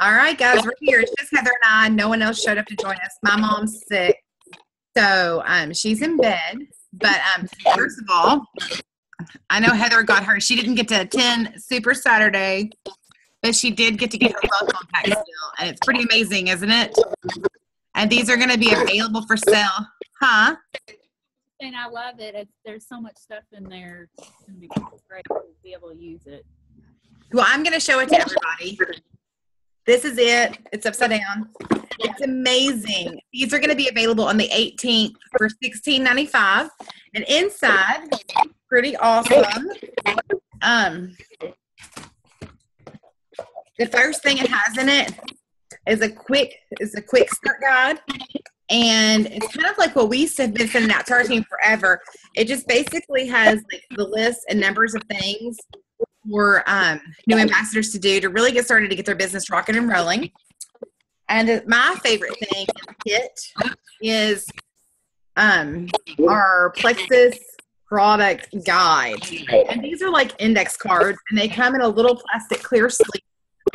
All right, guys, we're here. It's just Heather and I. No one else showed up to join us. My mom's sick, so she's in bed. But first of all, I know Heather got her. She didn't get to attend Super Saturday, but she did get to get her welcome pack still, and it's pretty amazing, isn't it? And these are going to be available for sale, huh? And I love it. There's so much stuff in there. It's going to be great to be able to use it. Well, I'm going to show it to everybody. This is it. It's upside down. It's amazing. These are going to be available on the 18th for $16.95. And inside, pretty awesome. The first thing it has in it is a quick start guide. And it's kind of like what we have been sending out to our team forever. It just basically has like the list and numbers of things for new ambassadors to do to really get started to get their business rocking and rolling. And my favorite thing in the kit is our Plexus product guide. And these are like index cards, and they come in a little plastic clear sleeve.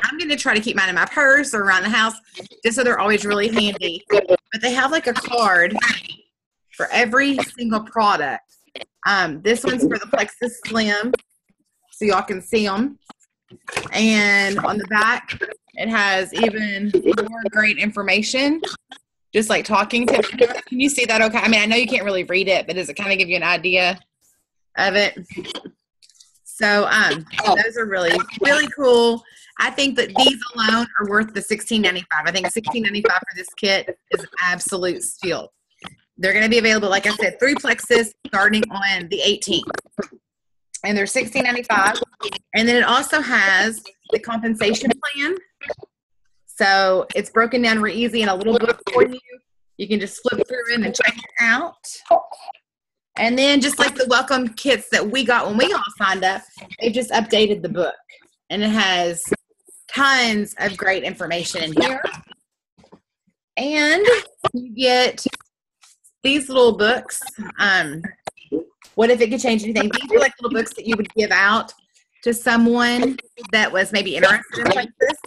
I'm going to try to keep mine in my purse or around the house just so they're always really handy. But they have like a card for every single product. This one's for the Plexus Slim, so y'all can see them. And on the back, it has even more great information, just like talking tips. Can you see that okay? I mean, I know you can't really read it, but does it kind of give you an idea of it? So those are really, really cool. I think that these alone are worth the $16.95. I think $16.95 for this kit is an absolute steal. They're going to be available, like I said, 3 Plexus starting on the 18th. And they're $16.95. And then it also has the compensation plan. So it's broken down real easy in a little book for you. You can just flip through it and check it out. And then just like the welcome kits that we got when we all signed up, they just updated the book. And it has tons of great information in here. And you get these little books. What if it could change anything? These are like little books that you would give out to someone that was maybe interested in Plexus.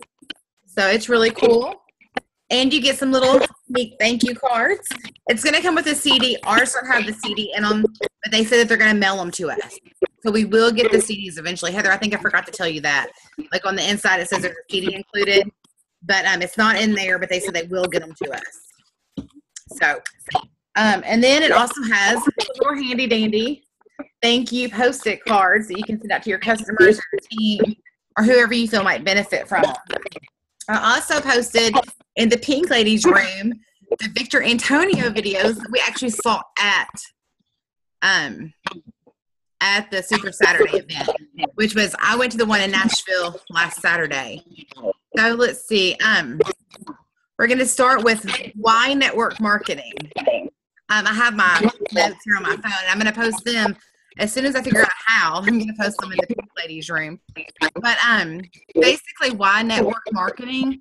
So it's really cool. And you get some little sneak thank you cards. It's going to come with a CD. Ours don't have the CD in them, but they said that they're going to mail them to us. So we will get the CDs eventually. Heather, I think I forgot to tell you that. Like on the inside, it says there's a CD included, but it's not in there, but they said they will get them to us. So, and then it also has little handy dandy thank you post-it cards that you can send out to your customers or your team or whoever you feel might benefit from them. I also posted in the Pink Ladies room the Victor Antonio videos that we actually saw at the Super Saturday event, which was, I went to the one in Nashville last Saturday. So let's see. We're going to start with why network marketing. I have my notes here on my phone, and I'm going to post them as soon as I figure out how. I'm going to post them in the Pink Ladies room. But basically, why network marketing?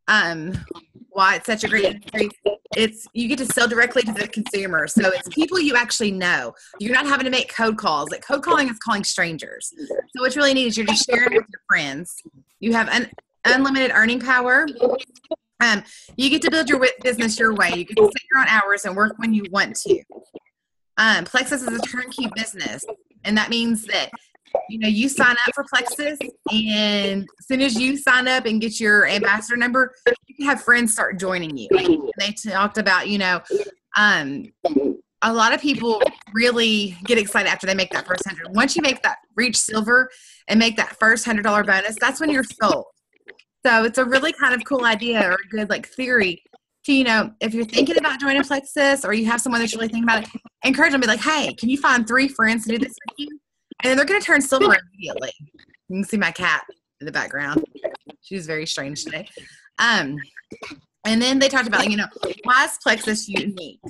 Why it's such a great industry. It's you get to sell directly to the consumer, so it's people you actually know. You're not having to make cold calls. Like cold calling is calling strangers. So what's really neat is you're just sharing with your friends. You have unlimited earning power. You get to build your business your way. You get to set your own hours and work when you want to. Plexus is a turnkey business, and that means that you sign up for Plexus, and as soon as you sign up and get your ambassador number, you can have friends start joining you. And they talked about, a lot of people really get excited after they make that first 100. Once you reach silver and make that first $100 bonus, that's when you're sold. So it's a really kind of cool idea or a good theory to, if you're thinking about joining Plexus or you have someone that's really thinking about it, encourage them to be like, hey, can you find 3 friends to do this with you? And then they're going to turn silver immediately. You can see my cat in the background. She's very strange today. And then they talked about, why is Plexus unique?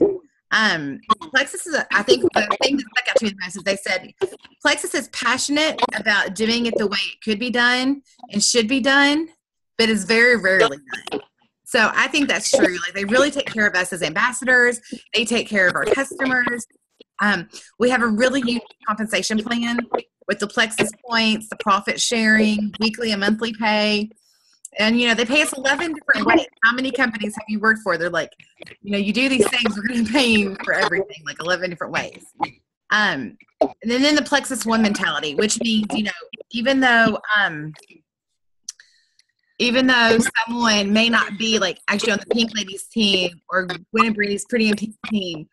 Plexus is, I think the thing that stuck out to me the most is they said, Plexus is passionate about doing it the way it could be done and should be done, but is very rarely done. So I think that's true. They really take care of us as ambassadors. They take care of our customers. We have a really unique compensation plan with the Plexus points, the profit sharing, weekly and monthly pay. And, they pay us 11 different ways. How many companies have you worked for? They're like, you do these things, we're going to pay you for everything, like 11 different ways. And then the Plexus One mentality, which means, even though someone may not be like actually on the Pink Ladies team or Gwen and Brady's Pretty and Pink team,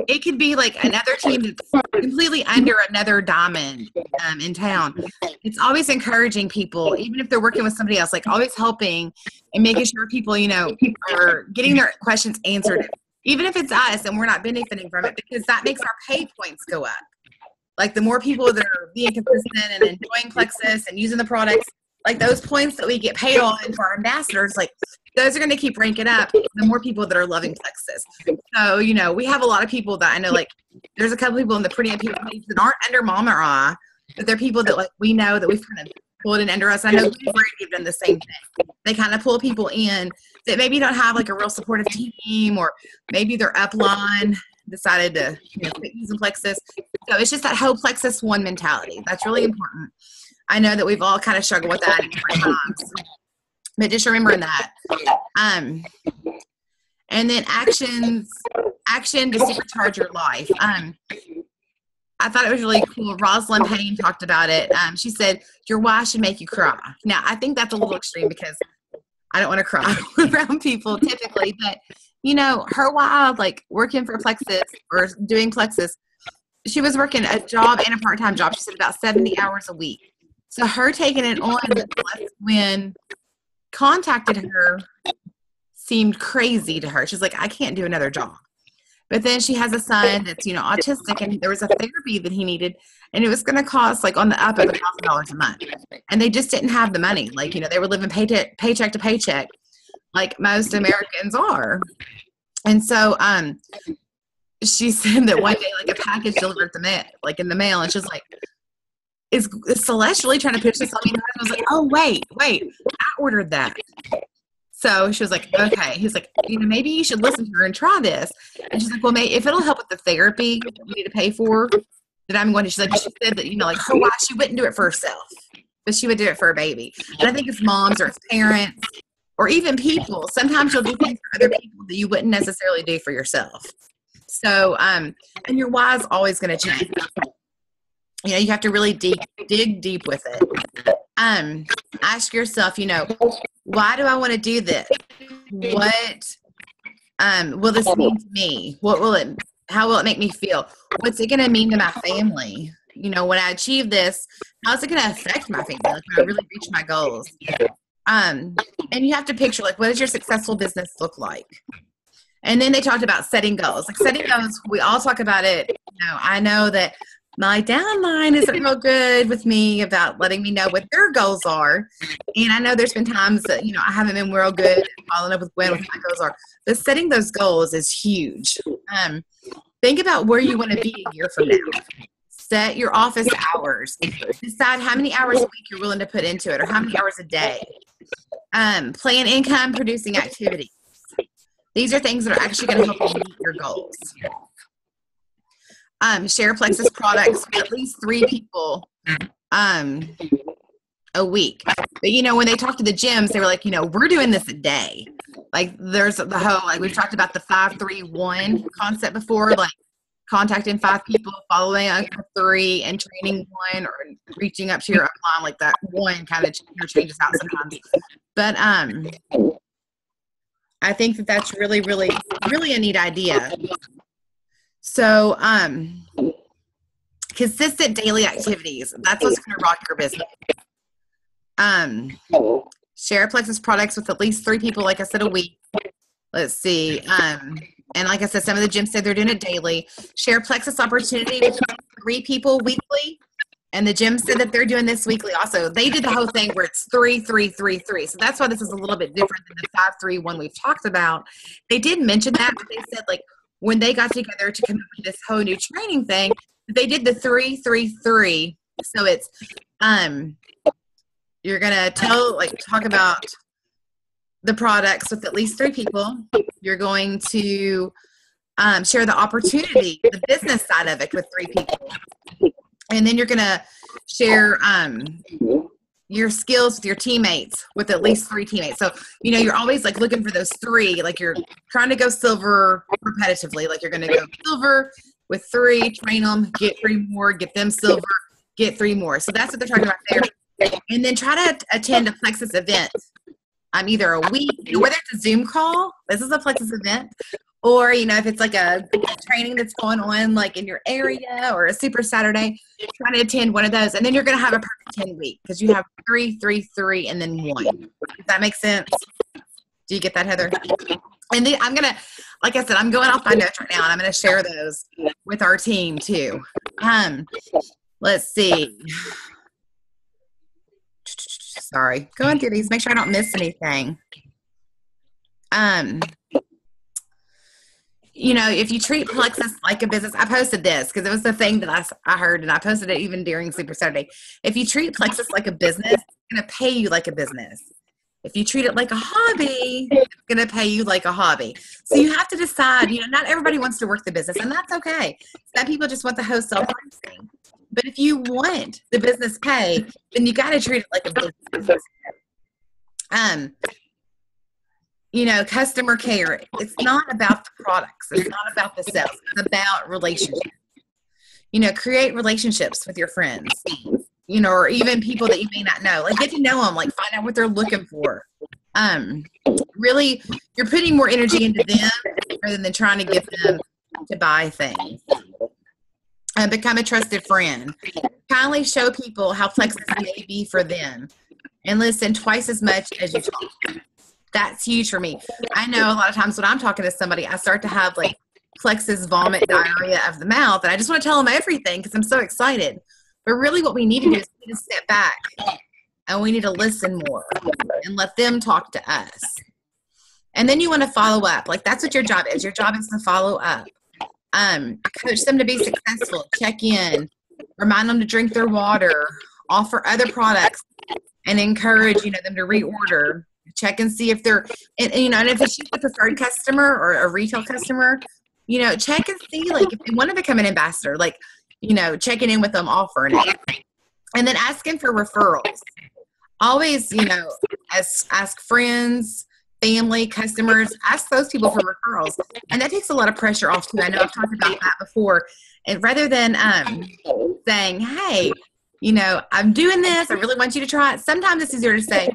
it could be like another team that's completely under another diamond in town. It's always encouraging people, even if they're working with somebody else, like always helping and making sure people, are getting their questions answered, even if it's us and we're not benefiting from it, because that makes our pay points go up. Like the more people that are being consistent and enjoying Plexus and using the products, like those points that we get paid on for our ambassadors, like those are going to keep ranking up the more people that are loving Plexus. So, we have a lot of people that I know, like there's a couple people in the Pretty and Pink Ladies that aren't under Mama Ra, but they're people that like we know that we've kind of pulled in under us. I know we've done the same thing. They kind of pull people in that maybe don't have like a real supportive team, or maybe their upline decided to quit using Plexus. So it's just that whole Plexus One mentality. That's really important. I know that we've all kind of struggled with that at different times, but just remembering that. And then action to supercharge your life. I thought it was really cool. Rosalind Payne talked about it. She said, your why should make you cry. Now, I think that's a little extreme because I don't want to cry around people typically, but her why, like working for Plexus or doing Plexus, she was working a job and a part-time job. She said about 70 hours a week. So her taking it on when contacted her seemed crazy to her. She's like, I can't do another job. But then she has a son that's, autistic, and there was a therapy that he needed, and it was going to cost like on the up of $1,000 a month. And they just didn't have the money. Like, they were living paycheck to paycheck like most Americans are. And so she said that one day, like a package delivered in the mail, and she's like, is Celeste really trying to pitch this on me? And I was like, oh, wait, I ordered that. So she was like, okay. He's like, maybe you should listen to her and try this. And she's like, well, if it'll help with the therapy we need to pay for, then I'm going to. She's like, she said that, like, her why she wouldn't do it for herself, but she would do it for a baby. And I think it's moms or it's parents or even people. Sometimes you'll do things for other people that you wouldn't necessarily do for yourself. So, and your why is always going to change. You have to really dig deep with it. Ask yourself, why do I want to do this? What will this mean to me? How will it make me feel? What's it going to mean to my family? When I achieve this, how's it going to affect my family? Like when I really reach my goals? And you have to picture, like, what does your successful business look like? And then they talked about setting goals. Like setting goals, we all talk about it. I know that my downline isn't real good with me about letting me know what their goals are. And I know there's been times that, I haven't been real good at following up with Gwen with what my goals are. But setting those goals is huge. Think about where you want to be a year from now. Set your office hours. Decide how many hours a week you're willing to put into it, or how many hours a day. Plan income producing activities. These are things that are actually going to help you meet your goals. Share Plexus products with at least 3 people a week. But, when they talked to the gyms, they were like, we're doing this a day. Like there's the whole, like we've talked about the 5-3-1 concept before, like contacting 5 people, following up with 3, and training 1, or reaching up to your upline, like that 1 kind of changes out sometimes. But I think that that's really, really, really a neat idea. So, consistent daily activities. That's what's going to rock your business. Share Plexus products with at least 3 people, like I said, a week. Let's see. And like I said, some of the gyms said they're doing it daily. Share Plexus opportunity with 3 people weekly. And the gym said that they're doing this weekly also. They did the whole thing where it's 3, 3, 3, 3. So that's why this is a little bit different than the 5-3-1 we've talked about. They did mention that, but they said, like, when they got together to come up with this whole new training thing, they did the 3, 3, 3. So it's you're gonna talk about the products with at least 3 people. You're going to share the opportunity, the business side of it, with 3 people, and then you're gonna share your skills with your teammates, with at least 3 teammates. So, you're always like looking for those 3, like you're trying to go silver repetitively. Like you're going to go silver with 3, train them, get 3 more, get them silver, get 3 more. So that's what they're talking about there. And then try to attend a Plexus event. Either a week, whether it's a Zoom call, this is a Plexus event, or, if it's like a training that's going on like in your area or a Super Saturday, try to attend one of those. And then you're going to have a perfect 10 week because you have 3, 3, 3, and then 1. Does that make sense? Do you get that, Heather? And then I'm going to, like I said, I'm going off my notes right now, and I'm going to share those with our team too. Let's see. Sorry, going through these, make sure I don't miss anything. If you treat Plexus like a business, I posted this because it was the thing that I heard, and I posted it even during Super Saturday. If you treat Plexus like a business, it's going to pay you like a business. If you treat it like a hobby, it's going to pay you like a hobby. So you have to decide, not everybody wants to work the business, and that's okay. Some people just want the wholesale pricing. But if you want the business pay, then you got to treat it like a business. Customer care. It's not about the products. It's not about the sales. It's about relationships. Create relationships with your friends, or even people that you may not know. Like, get to know them. Like, find out what they're looking for. Really, you're putting more energy into them rather than trying to get them to buy things. Become a trusted friend. Kindly show people how Plexus may be for them, and listen twice as much as you talk. That's huge for me. I know a lot of times when I'm talking to somebody, I start to have like Plexus vomit, diarrhea of the mouth, and I just want to tell them everything because I'm so excited. But really what we need to do is we need to step back, and we need to listen more and let them talk to us. And then you want to follow up. Like, that's what your job is. Your job is to follow up. Coach them to be successful, check in, remind them to drink their water, offer other products, and encourage, them to reorder, check and see if they're, and if it's a preferred customer or a retail customer, check and see, like, if they want to become an ambassador, like, checking in with them, offering it, and then asking for referrals. Always, ask friends, family, customers, ask those people for referrals. And that takes a lot of pressure off too. I know I've talked about that before. And rather than saying, hey, I'm doing this, I really want you to try it. Sometimes it's easier to say,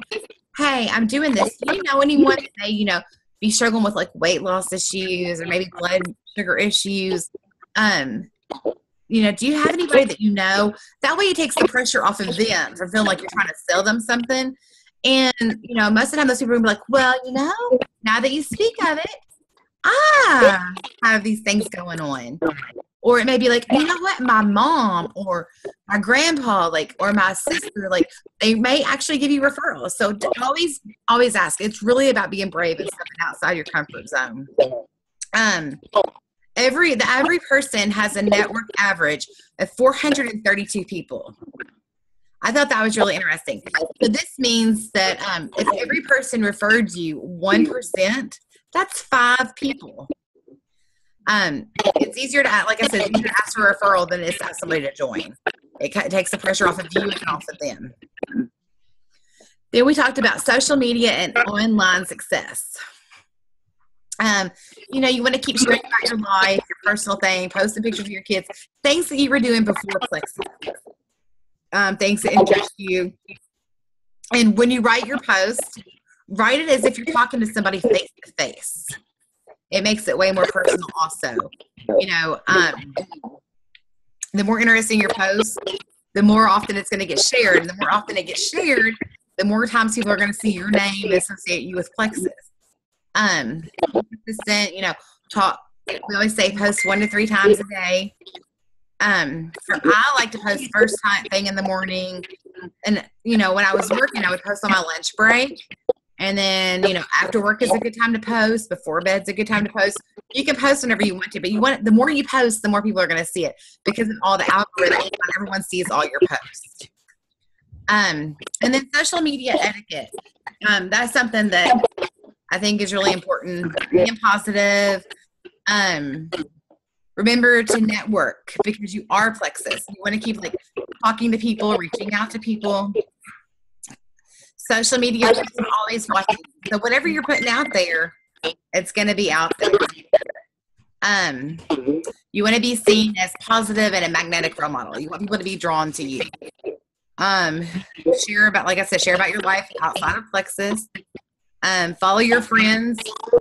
hey, I'm doing this. Do you know anyone that may, be struggling with like weight loss issues or maybe blood sugar issues? Do you have anybody that you know? That way it takes the pressure off of them from feeling like you're trying to sell them something. And, most of the time those people will be like, well, now that you speak of it, I have these things going on. Or it may be like, you know what, my mom or my grandpa, like, or my sister, like, they may actually give you referrals. So always ask. It's really about being brave and stepping outside your comfort zone. Every person has a network average of 432 people. I thought that was really interesting. So this means that if every person referred you 1%, that's 5 people. It's easier to, like I said, it's easier to ask for a referral than it is to ask somebody to join. It takes the pressure off of you and off of them. Then we talked about social media and online success. You want to keep sharing about your life, your personal thing, posting pictures of your kids, things that you were doing before Plexus. Things that interest you. And when you write your post, write it as if you're talking to somebody face to face. It makes it way more personal also. The more interesting your post, the more often it's going to get shared. And the more often it gets shared, the more times people are going to see your name and associate you with Plexus. Consistent, talk. We always say post 1 to 3 times a day. I like to post first thing in the morning, and when I was working, I would post on my lunch break, and then after work is a good time to post. Before bed's a good time to post. You can post whenever you want to, but the more you post, the more people are going to see it because of all the algorithms. Everyone sees all your posts. And then social media etiquette. That's something that I think is really important. Being positive. Remember to network because you are Plexus. You want to keep talking to people, reaching out to people. Social media is always watching. So whatever you're putting out there, it's going to be out there. You want to be seen as positive and a magnetic role model. You want people to be drawn to you. Share about, like I said, share about your life outside of Plexus. Follow your friends.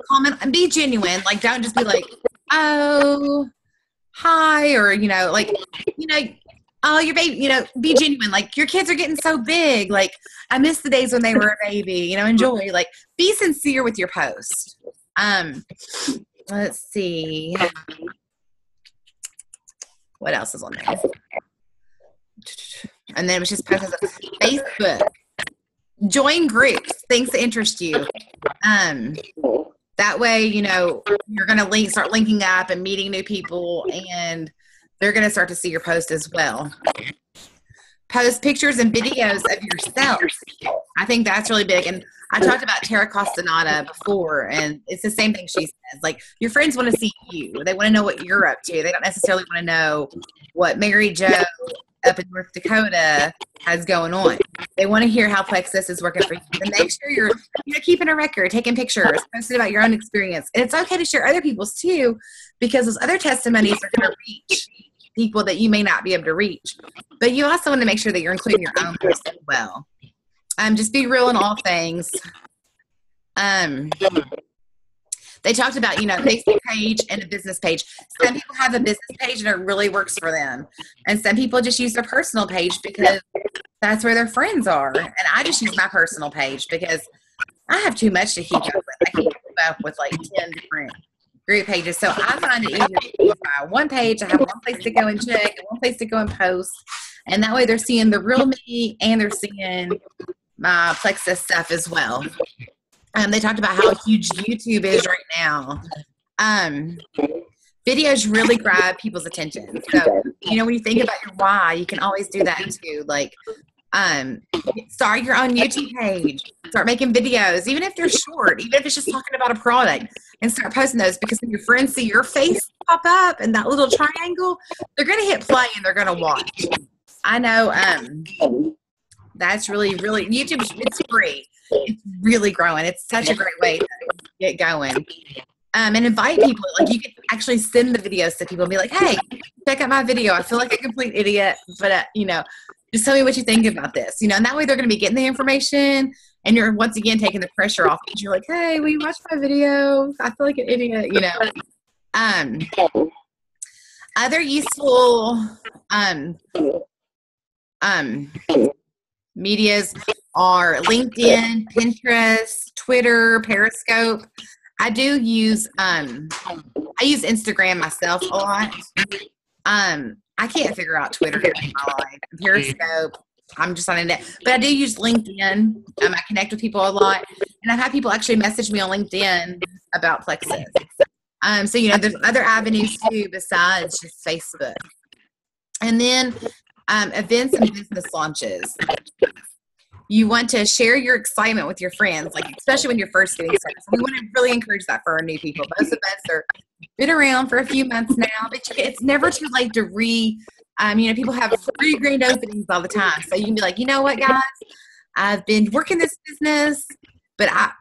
Comment and be genuine. Like, don't just be like, oh, hi, or oh, your baby. Be genuine. Like, your kids are getting so big. Like, I miss the days when they were a baby. Enjoy. Like, be sincere with your post. Let's see. What else is on there? And then it was just posted on Facebook. Join groups, things that interest you. That way, you're going to start linking up and meeting new people, and they're going to start to see your post as well. Post pictures and videos of yourself. I think that's really big. And I talked about Tara Costanata before, and it's the same thing she says. Like, your friends want to see you. They want to know what you're up to. They don't necessarily want to know what Mary Jo up in North Dakota has going on. They want to hear how Plexus is working for you. And make sure you're keeping a record, taking pictures, posting about your own experience. And it's okay to share other people's too, because those other testimonies are going to reach people that you may not be able to reach. But you also want to make sure that you're including your own post as well. Just be real in all things. They talked about, Facebook page and a business page. Some people have a business page and it really works for them. And some people just use their personal page because that's where their friends are. And I just use my personal page because I have too much to keep up with. I can't keep up with like 10 different group pages. So I find it easier to use my one page. I have one place to go and check and one place to go and post. And that way they're seeing the real me and they're seeing my Plexus stuff as well. They talked about how huge YouTube is right now. Videos really grab people's attention. So, when you think about your why, you can always do that too. Like, start your own YouTube page. Start making videos, even if they're short, even if it's just talking about a product, and start posting those, because when your friends see your face pop up and that little triangle, they're going to hit play and they're going to watch. I know that's really, really, YouTube, it's free. It's really growing. It's such a great way to get going. And invite people. Like, you can actually send the videos to people and be like, hey, check out my video. I feel like a complete idiot, but, just tell me what you think about this. And that way they're going to be getting the information, and you're once again taking the pressure off, because you're like, hey, will you watch my video? I feel like an idiot, Other useful medias are LinkedIn, Pinterest, Twitter, Periscope. I do use I use Instagram myself a lot. I can't figure out Twitter in my life. Periscope, I'm just on it. But I do use LinkedIn. I connect with people a lot, and I've had people actually message me on LinkedIn about Plexus. So there's other avenues too besides just Facebook. And then events and business launches. You want to share your excitement with your friends, like especially when you're first getting started. So we want to really encourage that for our new people. Most of us are been around for a few months now, but it's never too late to people have free grand openings all the time. So you can be like, you know what, guys, I've been working this business, but I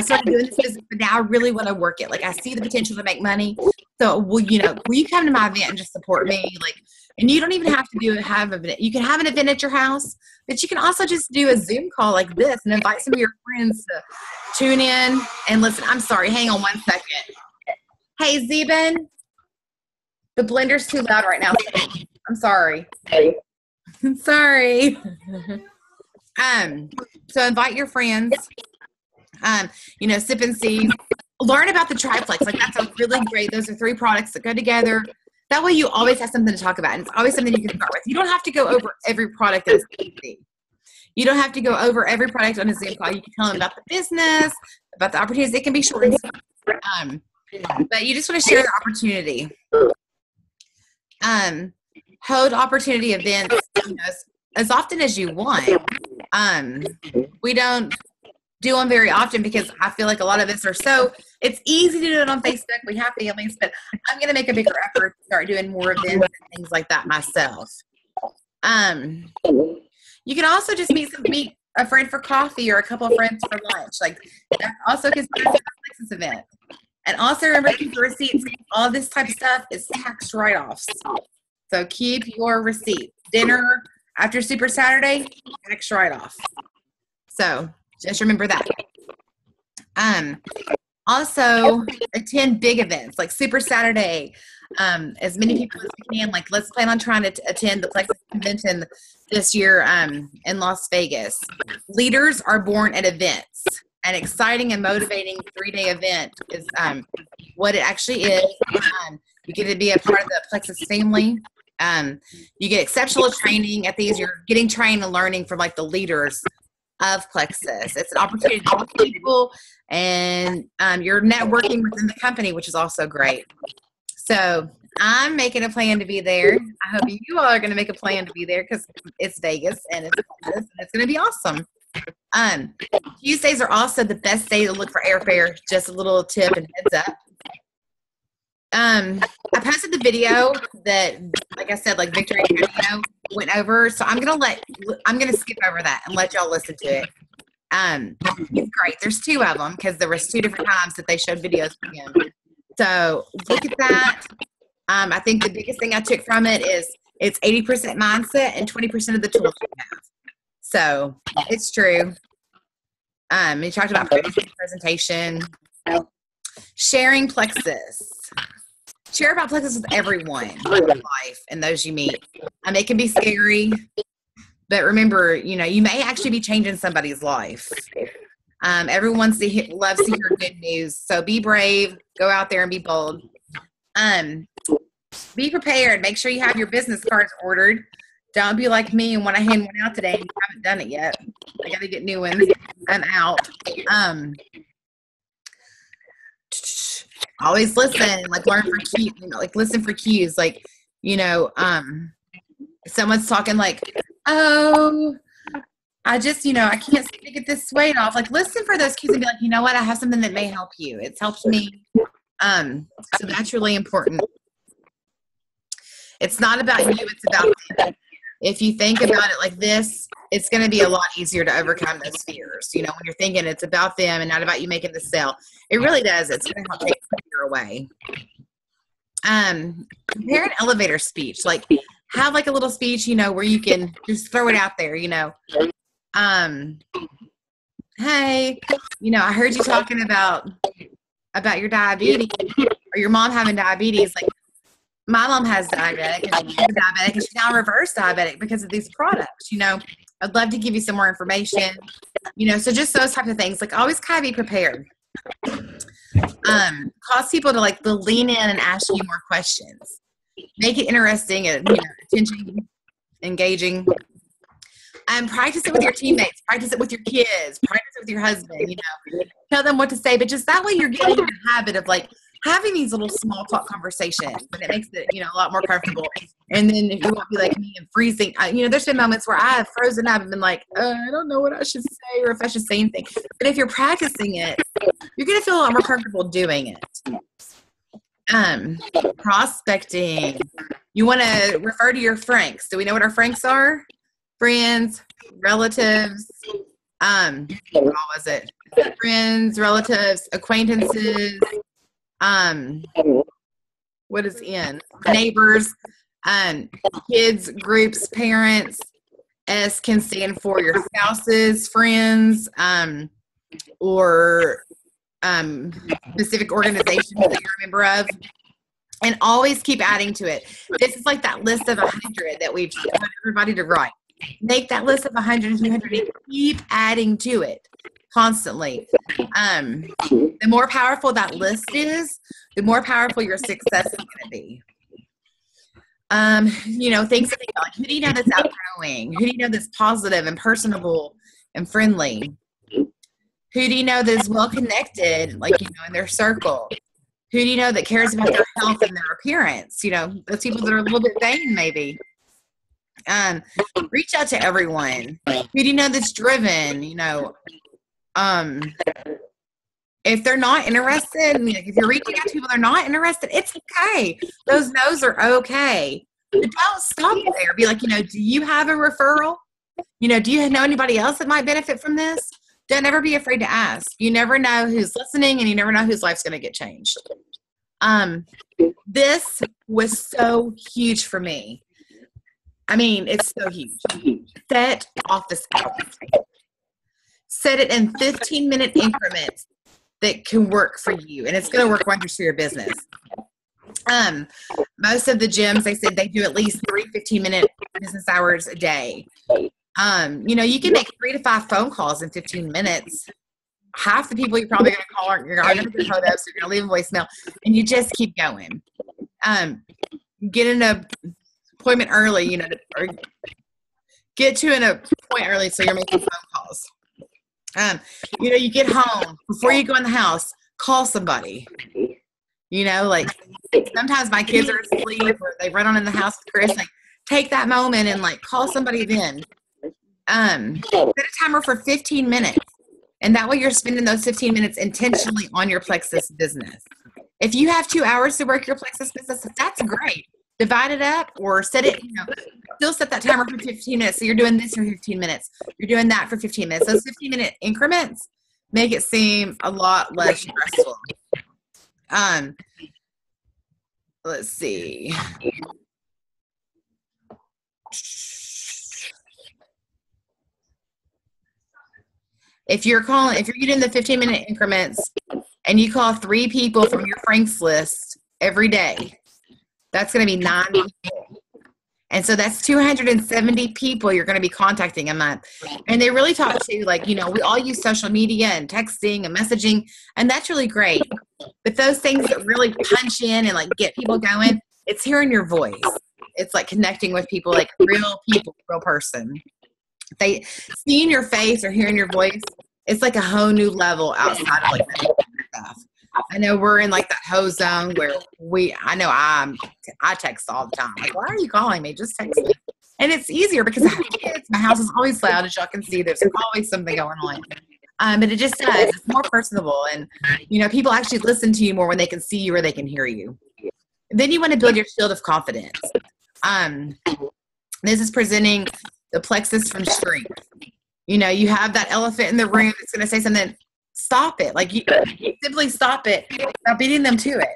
started doing this business, but now I really want to work it. Like, I see the potential to make money. So will you come to my event and just support me? Like, and you don't even have to you can have an event at your house, but you can also just do a Zoom call like this and invite some of your friends to tune in and listen. I'm sorry. Hang on 1 second. Hey, Zeben, the blender's too loud right now. I'm sorry. I'm sorry. So invite your friends, sip and see. Learn about the triplex. Like, that's a really great. Those are 3 products that go together. That way you always have something to talk about. And it's always something you can start with. You don't have to go over every product that's easy. You don't have to go over every product on a Zoom call. You can tell them about the business, about the opportunities. It can be short and sweet. But you just want to share the opportunity. Hold opportunity events as often as you want. We don't do them very often because I feel like a lot of us it's easy to do it on Facebook. We have families, but I'm going to make a bigger effort to start doing more events and things like that myself. You can also just meet a friend for coffee or a couple of friends for lunch. Like that's also considered a Plexus event. And also remember to keep your receipts. All this type of stuff is tax write-offs. So keep your receipts. Dinner after Super Saturday, tax write-off. So just remember that. Also attend big events like Super Saturday. As many people as we can. Like let's plan on trying to attend the Plexus convention this year in Las Vegas. Leaders are born at events. An exciting and motivating 3-day event is what it actually is. You get to be a part of the Plexus family. You get exceptional training at these. You're getting trained and learning from like the leaders of Plexus. It's an opportunity to talk to people, and you're networking within the company, which is also great. So I'm making a plan to be there. I hope you all are going to make a plan to be there because it's Vegas and it's going to be awesome. Tuesdays are also the best day to look for airfare. Just a little tip and heads up. I posted the video that, like I said, like Victory Cameo went over. So I'm gonna skip over that and let y'all listen to it. It's great. There's 2 of them because there was 2 different times that they showed videos from him. So look at that. I think the biggest thing I took from it is it's 80% mindset and 20% of the tools you have. So it's true. We talked about presentation, sharing Plexus. Share about Plexus with everyone in life and those you meet. It can be scary, but remember, you may actually be changing somebody's life. Everyone loves to hear good news. So be brave, go out there and be bold. Be prepared. Make sure you have your business cards ordered. Don't be like me and want to hand one out today and you haven't done it yet. I got to get new ones. I'm out. Always listen, like learn for cues, like listen for cues. Like, someone's talking like, oh, I just, I can't seem to get this weight off. Like listen for those cues and be like, you know what? I have something that may help you. It's helped me. So that's really important. It's not about you. It's about them. If you think about it like this, it's going to be a lot easier to overcome those fears. When you're thinking it's about them and not about you making the sale, it really does. It's going to help take the fear away. Prepare an elevator speech. Like have like a little speech, where you can just throw it out there, hey, I heard you talking about your diabetes or your mom having diabetes. Like my mom has diabetic and she's diabetic and she's now reverse diabetic because of these products. I'd love to give you some more information, so just those types of things. Like always kind of be prepared. Cause people to to lean in and ask you more questions. Make it interesting and attention engaging. Practice it with your teammates. Practice it with your kids. Practice it with your husband. Tell them what to say. But just that way, you're getting in the habit of having these little small talk conversations, and it makes it a lot more comfortable. And then if you won't be like me and freezing. There's been moments where I have frozen up and been like, I don't know what I should say or if I should say anything. But if you're practicing it, you're gonna feel a lot more comfortable doing it. Prospecting. You want to refer to your Franks. Do we know what our Franks are? Friends, relatives, what was it? Friends, relatives, acquaintances, what is in? Neighbors, kids, groups, parents. S can stand for your spouses, friends, or specific organizations that you're a member of. And always keep adding to it. This is like that list of 100 that we've told everybody to write. Make that list of 100 and 200 and keep adding to it constantly. The more powerful that list is, the more powerful your success is going to be. Things to think about. Like, who do you know that's outgoing? Who do you know that's positive and personable and friendly? Who do you know that is well connected, in their circle? Who do you know that cares about their health and their appearance? Those people that are a little bit vain, maybe. Reach out to everyone. Who do you know that's driven? If they're not interested, if you're reaching out to people that are not interested, it's okay. Those no's are okay. But don't stop there. Be like, do you have a referral? Do you know anybody else that might benefit from this? Don't ever be afraid to ask. You never know who's listening, and you never know whose life's going to get changed. This was so huge for me. I mean, it's so huge. Set office hours. Set it in 15-minute increments that can work for you, and it's going to work wonders for your business. Most of the gyms, they said they do at least 3 15-minute business hours a day. You can make 3 to 5 phone calls in 15 minutes. Half the people you're probably going to call aren't going to get photos, you're going to leave a voicemail, and you just keep going. Get an appointment early, or get to an appointment early so you're making phone calls. You get home, before you go in the house, call somebody. Sometimes my kids are asleep or they run on in the house with Chris. Take that moment and call somebody then. Set a timer for 15 minutes. And that way you're spending those 15 minutes intentionally on your Plexus business. If you have 2 hours to work your Plexus business, that's great. Divide it up or set it, still set that timer for 15 minutes. So you're doing this for 15 minutes. You're doing that for 15 minutes. Those 15-minute increments make it seem a lot less stressful. Let's see. If you're getting the 15-minute increments and you call 3 people from your Franks list every day, that's going to be 9 people. And so that's 270 people you're going to be contacting a month. And they really talk to, we all use social media and texting and messaging, and that's really great. But those things that really punch in and get people going, it's hearing your voice. It's connecting with people, real people, real person. They seeing your face or hearing your voice, it's a whole new level outside of that stuff. I know we're in that hoe zone where I text all the time. Why are you calling me? Just text me. And it's easier because I have kids. My house is always loud, as y'all can see. There's always something going on. But it just does. It's more personable. And, people actually listen to you more when they can see you or they can hear you. Then you want to build your shield of confidence. This is presenting the Plexus from strength. You have that elephant in the room that's going to say something. Stop it. You simply stop it. Stop beating them to it.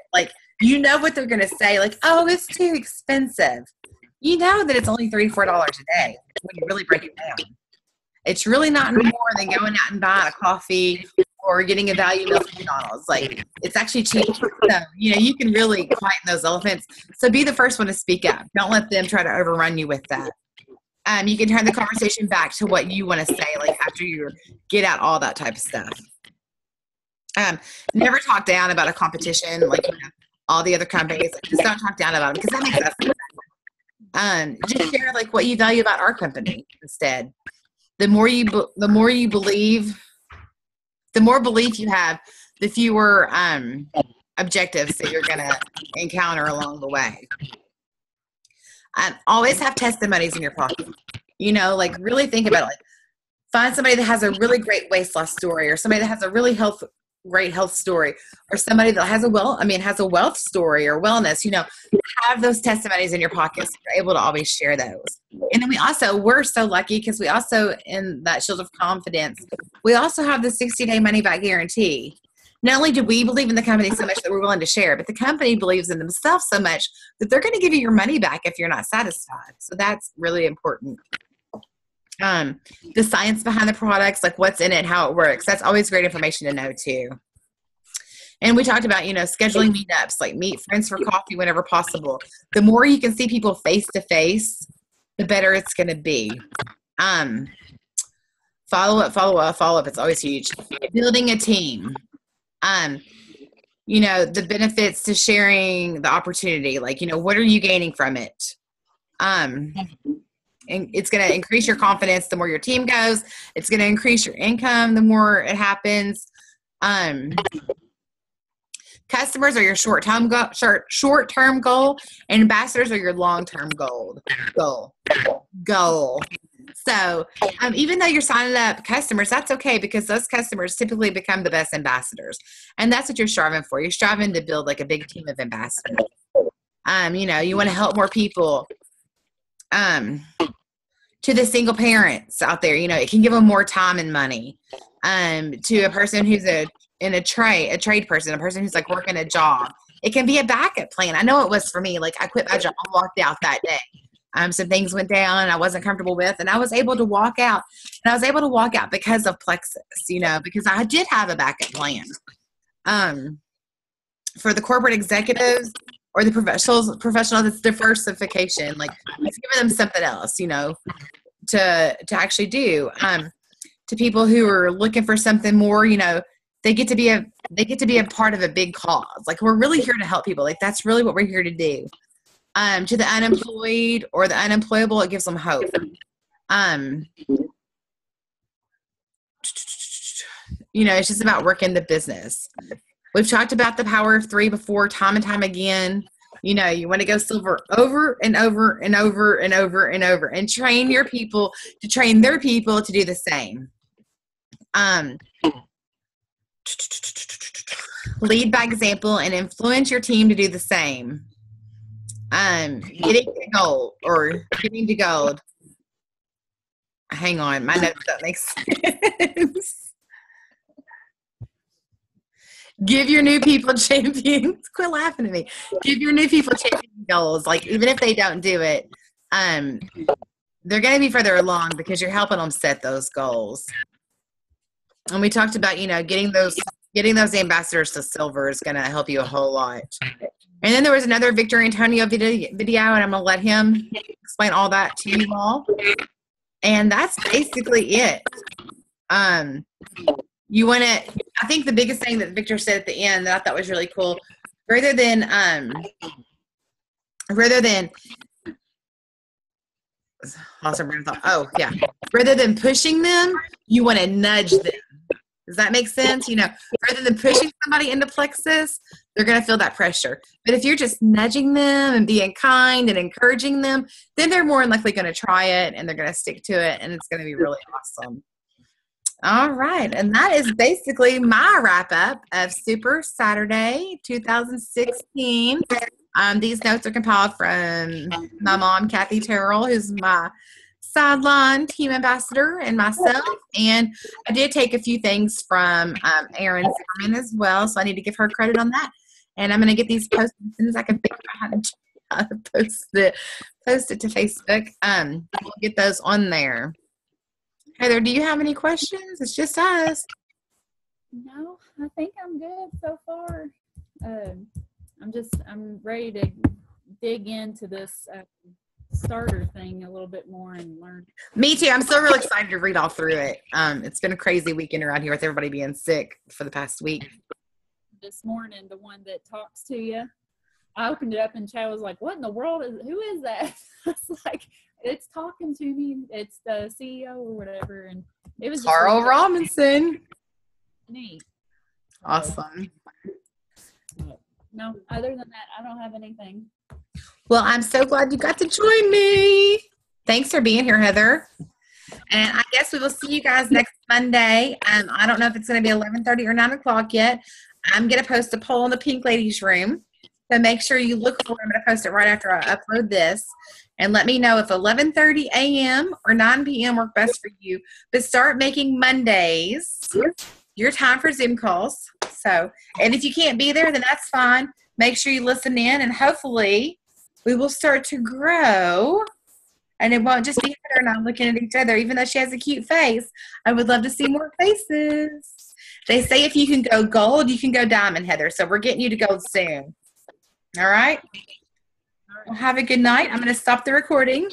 What they're going to say. Oh, it's too expensive. You know that it's only $3-4 a day when you really break it down. It's really not more than going out and buying a coffee or getting a value meal from McDonald's. It's actually cheap. So, you can really quieten those elephants. So be the first one to speak up. Don't let them try to overrun you with that. You can turn the conversation back to what you want to say, after you get out all that type of stuff. Never talk down about a competition, all the other companies. Just don't talk down about them because that makes us. Just share what you value about our company instead. The more believe, the more belief you have, the fewer objectives that you're going to encounter along the way. Always have testimonies in your pocket. Really think about it. Find somebody that has a really great weight loss story, or somebody that has a really great health story, or somebody that has a wealth story or wellness. Have those testimonies in your pockets. So you're able to always share those. And then we're so lucky because we also, in that shield of confidence, we also have the 60-day money back guarantee. Not only do we believe in the company so much that we're willing to share, but the company believes in themselves so much that they're going to give you your money back if you're not satisfied. So that's really important. The science behind the products, what's in it, how it works. That's always great information to know too. And we talked about, scheduling meetups, meet friends for coffee whenever possible. The more you can see people face to face, the better it's going to be. Follow up. It's always huge. Building a team. The benefits to sharing the opportunity, what are you gaining from it? And it's going to increase your confidence the more your team goes. It's going to increase your income the more it happens. Customers are your short-term goal, and ambassadors are your long-term goal. So even though you're signing up customers, that's okay because those customers typically become the best ambassadors. And that's what you're striving for. You're striving to build a big team of ambassadors. You want to help more people. to the single parents out there, you know, it can give them more time and money. To a person who's a trade person, a person who's like working a job, it can be a backup plan. I know it was for me. Like I quit my job, walked out that day. Some things went down I wasn't comfortable with, and I was able to walk out. And I was able to walk out because of Plexus, you know, because I did have a backup plan. For the corporate executives or the professionals, it's diversification. Like it's giving them something else, you know, to actually do. To people who are looking for something more, you know, they get to be a part of a big cause. Like we're really here to help people. Like that's really what we're here to do. To the unemployed or the unemployable, it gives them hope. You know, it's just about working the business. We've talked about the power of 3 before, time and time again. You know, you want to go silver over and over and over and over and over, and train your people to train their people to do the same. Lead by example and influence your team to do the same. Getting to gold. Hang on, my notes don't make sense. Give your new people champions. Quit laughing at me. Give your new people champion goals. Like even if they don't do it, they're going to be further along because you're helping them set those goals. And we talked about, you know, getting those ambassadors to silver is going to help you a whole lot. And then there was another Victor Antonio video, and I'm going to let him explain all that to you all. And that's basically it. You want to, I think the biggest thing that Victor said at the end that I thought was really cool, rather than pushing them, you want to nudge them. Does that make sense? You know, rather than pushing somebody into Plexus, they're going to feel that pressure. But if you're just nudging them and being kind and encouraging them, then they're more than likely going to try it and they're going to stick to it, and it's going to be really awesome. All right. And that is basically my wrap up of Super Saturday 2016. These notes are compiled from my mom, Kathy Terrell, who's my sideline team ambassador, and myself. And I did take a few things from Erin Zimmerman as well, so I need to give her credit on that. And I'm going to get these posted as soon as I can figure out how to post it to Facebook. We'll get those on there. Heather, do you have any questions? It's just us. No, I think I'm good so far. I'm ready to dig into this starter thing a little bit more and learn. Me too. I'm still really excited to read all through it. It's been a crazy weekend around here with everybody being sick for the past week. This morning, the one that talks to you, I opened it up and Chad was like, what in the world who is that? I was like, it's talking to me. It's the CEO or whatever. And it was Carl Robinson. Neat. Awesome. No, other than that, I don't have anything. Well, I'm so glad you got to join me. Thanks for being here, Heather. And I guess we will see you guys next Monday. I don't know if it's going to be 11:30 or 9 o'clock yet. I'm going to post a poll in the Pink Ladies room. So make sure you look for it. I'm going to post it right after I upload this. And let me know if 11:30 a.m. or 9 p.m. work best for you. But start making Mondays your time for Zoom calls. So, and if you can't be there, then that's fine. Make sure you listen in, and hopefully we will start to grow. And it won't just be Heather and I looking at each other, even though she has a cute face. I would love to see more faces. They say if you can go gold, you can go diamond, Heather. So we're getting you to gold soon. All right? Well, have a good night. I'm going to stop the recording.